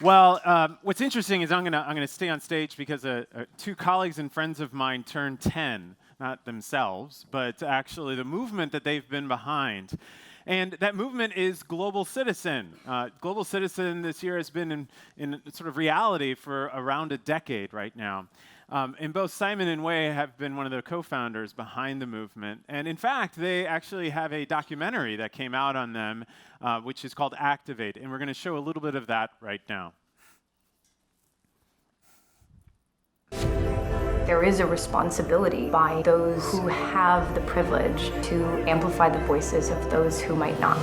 Well, what's interesting is I'm gonna stay on stage because two colleagues and friends of mine turned 10, not themselves, but actually the movement that they've been behind. And that movement is Global Citizen. Global Citizen this year has been in sort of reality for around a decade right now. And both Simon and Wei have been one of the co-founders behind the movement. And in fact, they actually have a documentary that came out on them, which is called Activate. And we're going to show a little bit of that right now. There is a responsibility by those who have the privilege to amplify the voices of those who might not.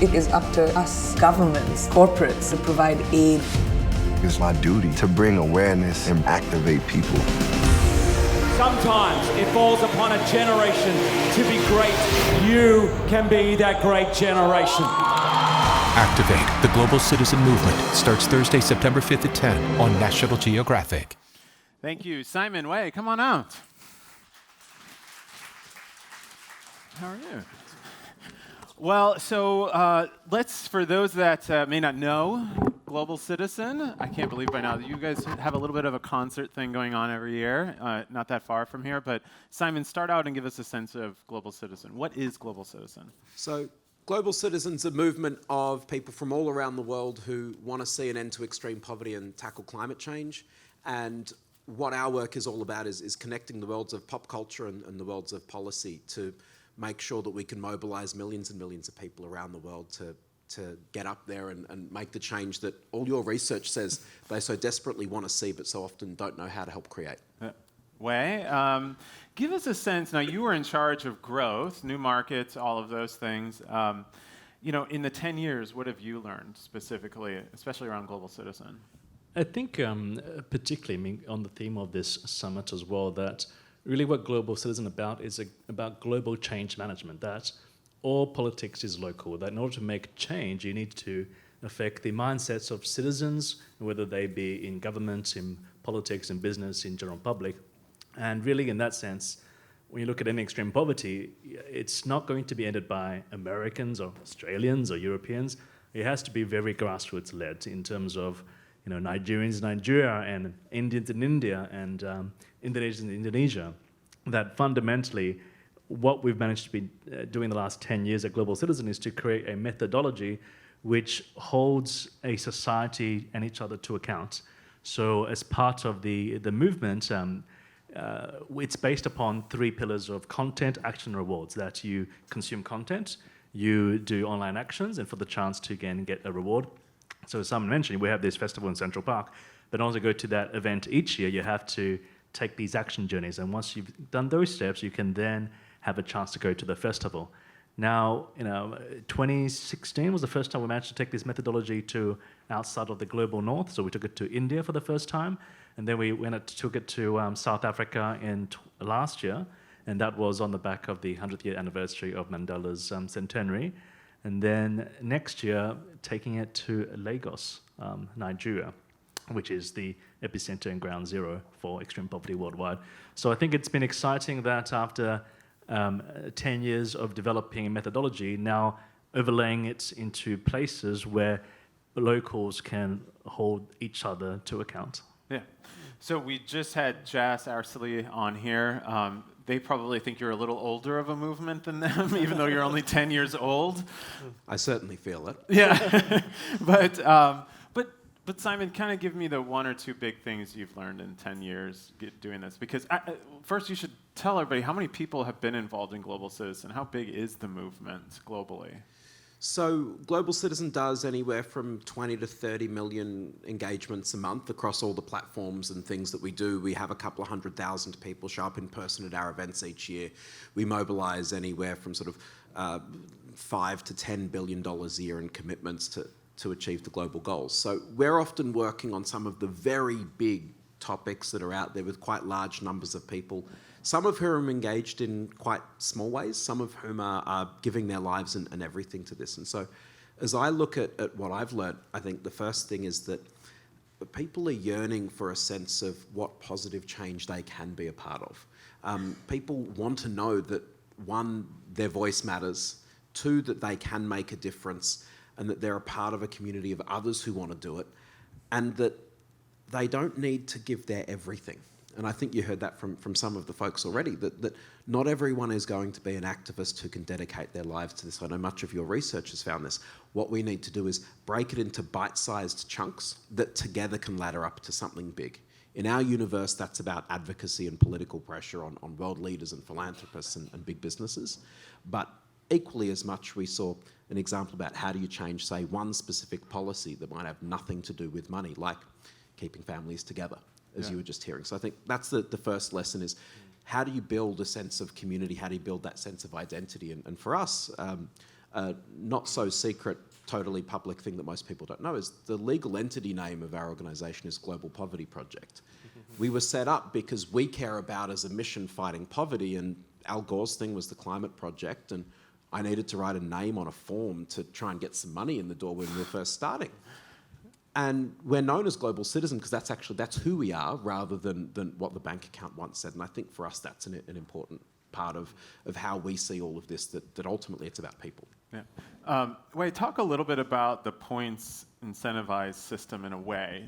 It is up to us, governments, corporates, to provide aid. It's my duty to bring awareness and activate people. Sometimes it falls upon a generation to be great. You can be that great generation. Activate, the Global Citizen Movement, starts Thursday, September 5th at 10 on National Geographic. Thank you. Simon, Wei, come on out. How are you? Well, so let's, for those that may not know, Global Citizen, I can't believe by now that you guys have a little bit of a concert thing going on every year, not that far from here, but Simon, start out and give us a sense of Global Citizen. What is Global Citizen? So Global Citizen's a movement of people from all around the world who want to see an end to extreme poverty and tackle climate change. And what our work is all about is connecting the worlds of pop culture and the worlds of policy to make sure that we can mobilize millions and millions of people around the world to get up there and make the change that all your research says they so desperately want to see but so often don't know how to help create. Wei, give us a sense, now you were in charge of growth, new markets, all of those things. In the 10 years, what have you learned specifically, especially around Global Citizen? I think particularly on the theme of this summit as well, that really what Global Citizen is about global change management, that all politics is local, that in order to make change, you need to affect the mindsets of citizens, whether they be in government, in politics, in business, in general public. And really in that sense, when you look at any extreme poverty, it's not going to be ended by Americans or Australians or Europeans. It has to be very grassroots led in terms of Nigerians in Nigeria and Indians in India and Indonesians in Indonesia, that fundamentally what we've managed to be doing the last 10 years at Global Citizen is to create a methodology which holds a society and each other to account. So as part of the movement, it's based upon 3 pillars of content, action, and rewards, that you consume content, you do online actions, and for the chance to again get a reward. So as Simon mentioned, we have this festival in Central Park, but also go to that event each year, you have to take these action journeys. And once you've done those steps, you can then have a chance to go to the festival. Now, 2016 was the first time we managed to take this methodology to outside of the global north. So we took it to India for the first time. And then we took it to South Africa in last year. And that was on the back of the 100th year anniversary of Mandela's centenary. And then next year, taking it to Lagos, Nigeria, which is the epicenter and ground zero for extreme poverty worldwide. So I think it's been exciting that after 10 years of developing a methodology, now overlaying it into places where locals can hold each other to account. Yeah. So we just had Jas Arsley on here. They probably think you're a little older of a movement than them, even though you're only 10 years old. I certainly feel it. Yeah. But Simon, kind of give me the 1 or 2 big things you've learned in 10 years doing this. Because first you should tell everybody how many people have been involved in Global Citizen. How big is the movement globally? So Global Citizen does anywhere from 20 to 30 million engagements a month across all the platforms and things that we do. We have a couple of 100,000 people show up in person at our events each year. We mobilize anywhere from sort of $5 to $10 billion a year in commitments to achieve the global goals. So we're often working on some of the very big topics that are out there with quite large numbers of people, some of whom are engaged in quite small ways, some of whom are giving their lives and everything to this. And so as I look at what I've learned, I think the first thing is that people are yearning for a sense of what positive change they can be a part of. People want to know that, 1, their voice matters, 2, that they can make a difference, and that they're a part of a community of others who want to do it, and that they don't need to give their everything. And I think you heard that from some of the folks already, that not everyone is going to be an activist who can dedicate their lives to this. I know much of your research has found this. What we need to do is break it into bite-sized chunks that together can ladder up to something big. In our universe, that's about advocacy and political pressure on world leaders and philanthropists and big businesses. But equally as much, we saw an example about how do you change, say, one specific policy that might have nothing to do with money, like keeping families together, as you were just hearing. So I think that's the first lesson is, how do you build a sense of community? How do you build that sense of identity? And for us, not so secret, totally public thing that most people don't know is the legal entity name of our organisation is Global Poverty Project. We were set up because we care about as a mission fighting poverty, and Al Gore's thing was the Climate Project, and I needed to write a name on a form to try and get some money in the door when we were first starting. And we're known as Global Citizen because that's who we are, rather than what the bank account once said. And I think for us that's an important part of how we see all of this, that ultimately it's about people. Yeah. Wei, talk a little bit about the points incentivized system in a way.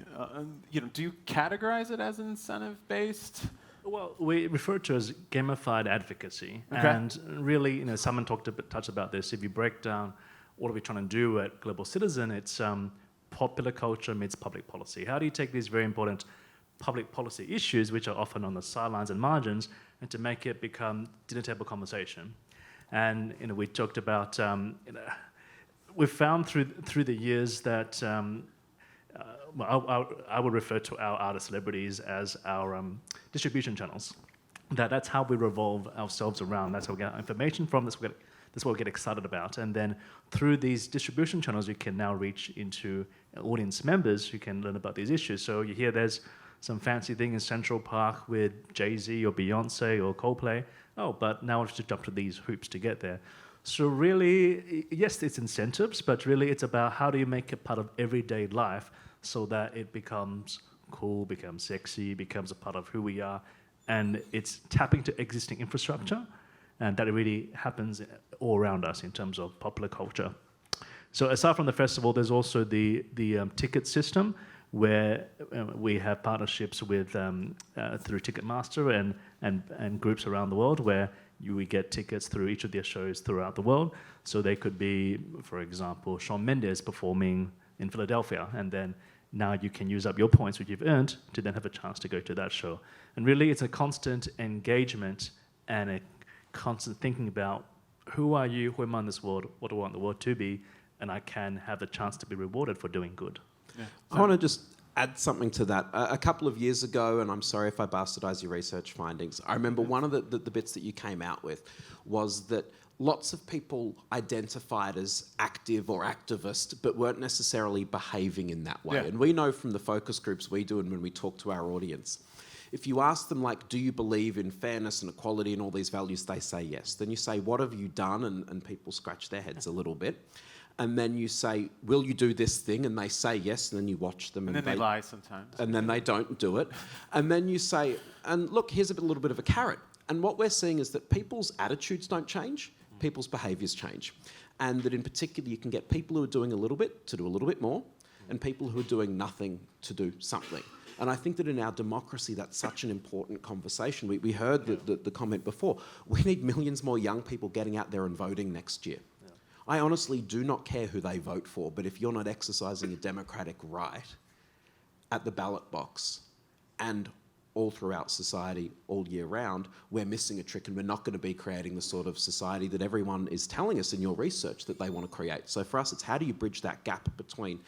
Do you categorize it as incentive-based? Well, we refer to it as gamified advocacy. Okay. And really, someone touched about this. If you break down what are we trying to do at Global Citizen, it's popular culture meets public policy. How do you take these very important public policy issues, which are often on the sidelines and margins, and to make it become dinner table conversation? And we talked about, we've found through the years that I would refer to our artist celebrities as our distribution channels. That's how we revolve ourselves around. That's how we get our information from. That's what we get excited about. And then through these distribution channels, you can now reach into audience members who can learn about these issues. So you hear there's some fancy thing in Central Park with Jay-Z or Beyonce or Coldplay. Oh, but now I have to jump to these hoops to get there. So really, yes, it's incentives, but really it's about how do you make it part of everyday life so that it becomes cool, becomes sexy, becomes a part of who we are, and it's tapping to existing infrastructure, and that really happens all around us in terms of popular culture. So aside from the festival, there's also the ticket system, where we have partnerships with through Ticketmaster and groups around the world where we get tickets through each of their shows throughout the world. So they could be, for example, Shawn Mendes performing in Philadelphia, and then now you can use up your points which you've earned to then have a chance to go to that show. And really it's a constant engagement and a constant thinking about who are you, who am I in this world, what do I want the world to be, and I can have the chance to be rewarded for doing good. Yeah. I want to just add something to that. A couple of years ago, and I'm sorry if I bastardise your research findings, I remember one of the bits that you came out with was that lots of people identified as active or activist, but weren't necessarily behaving in that way. Yeah. And we know from the focus groups we do and when we talk to our audience, if you ask them, like, do you believe in fairness and equality and all these values, they say yes. Then you say, what have you done? And people scratch their heads a little bit. And then you say, will you do this thing? And they say yes, and then you watch them. And then they lie sometimes. And then they don't do it. And then you say, and look, here's a little bit of a carrot. And what we're seeing is that people's attitudes don't change, people's behaviours change. And that in particular, you can get people who are doing a little bit to do a little bit more, and people who are doing nothing to do something. And I think that in our democracy, that's such an important conversation. We heard the comment before. We need millions more young people getting out there and voting next year. I honestly do not care who they vote for, but if you're not exercising a democratic right at the ballot box and all throughout society all year round, we're missing a trick, and we're not going to be creating the sort of society that everyone is telling us in your research that they want to create. So for us, it's how do you bridge that gap between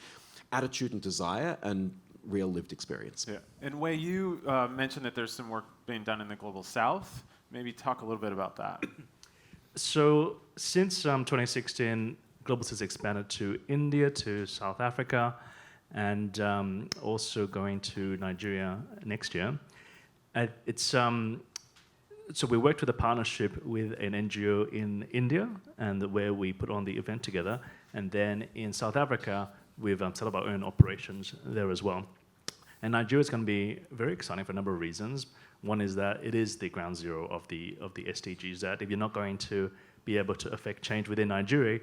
attitude and desire and real lived experience. Yeah. And Wei, you mentioned that there's some work being done in the Global South. Maybe talk a little bit about that. So since 2016, Global Citizen expanded to India, to South Africa, and also going to Nigeria next year. So we worked with a partnership with an NGO in India, and where we put on the event together. And then in South Africa, we've set up our own operations there as well. And Nigeria is going to be very exciting for a number of reasons. One is that it is the ground zero of the SDGs, that if you're not going to be able to affect change within Nigeria,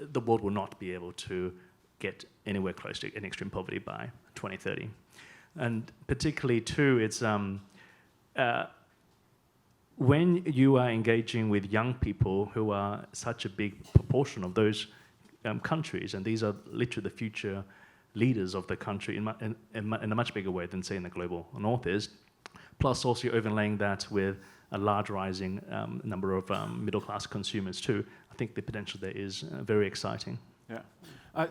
the world will not be able to get anywhere close to an extreme poverty by 2030. And particularly too, it's when you are engaging with young people who are such a big proportion of those countries, and these are literally the future leaders of the country in a much bigger way than, say, in the global north is, plus also overlaying that with a large rising number of middle-class consumers too. I think the potential there is very exciting. Yeah.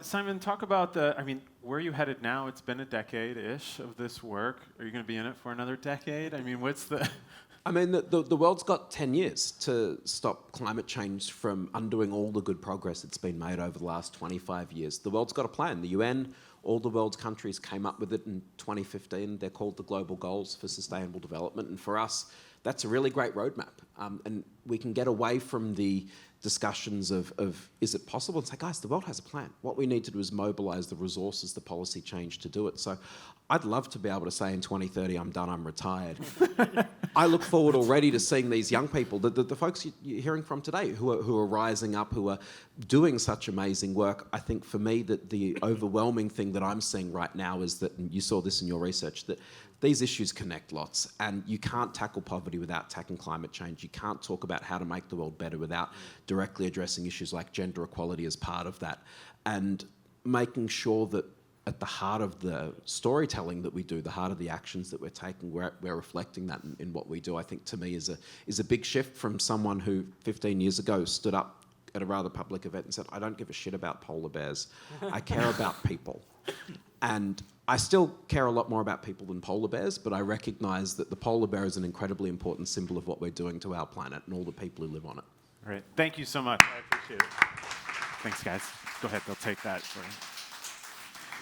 Simon, talk about where are you headed now? It's been a decade-ish of this work. Are you going to be in it for another decade? I mean, what's the... I mean, the world's got 10 years to stop climate change from undoing all the good progress that's been made over the last 25 years. The world's got a plan. The UN, all the world's countries came up with it in 2015. They're called the Global Goals for Sustainable Development. And for us, that's a really great roadmap. And we can get away from the discussions of is it possible, and say, guys, the world has a plan. What we need to do is mobilise the resources, the policy change to do it. So I'd love to be able to say in 2030, I'm done, I'm retired. I look forward already to seeing these young people, the folks you're hearing from today, who are rising up, who are doing such amazing work. I think for me that the overwhelming thing that I'm seeing right now is that, and you saw this in your research, that these issues connect lots, and you can't tackle poverty without tackling climate change. You can't talk about how to make the world better without directly addressing issues like gender equality as part of that, and making sure that at the heart of the storytelling that we do, the heart of the actions that we're taking, we're reflecting that in what we do. I think to me is a big shift from someone who 15 years ago stood up at a rather public event and said, I don't give a shit about polar bears. I care about people. And I still care a lot more about people than polar bears, but I recognise that the polar bear is an incredibly important symbol of what we're doing to our planet and all the people who live on it. Great. Thank you so much. I appreciate it. Thanks, guys. Go ahead. They'll take that for you.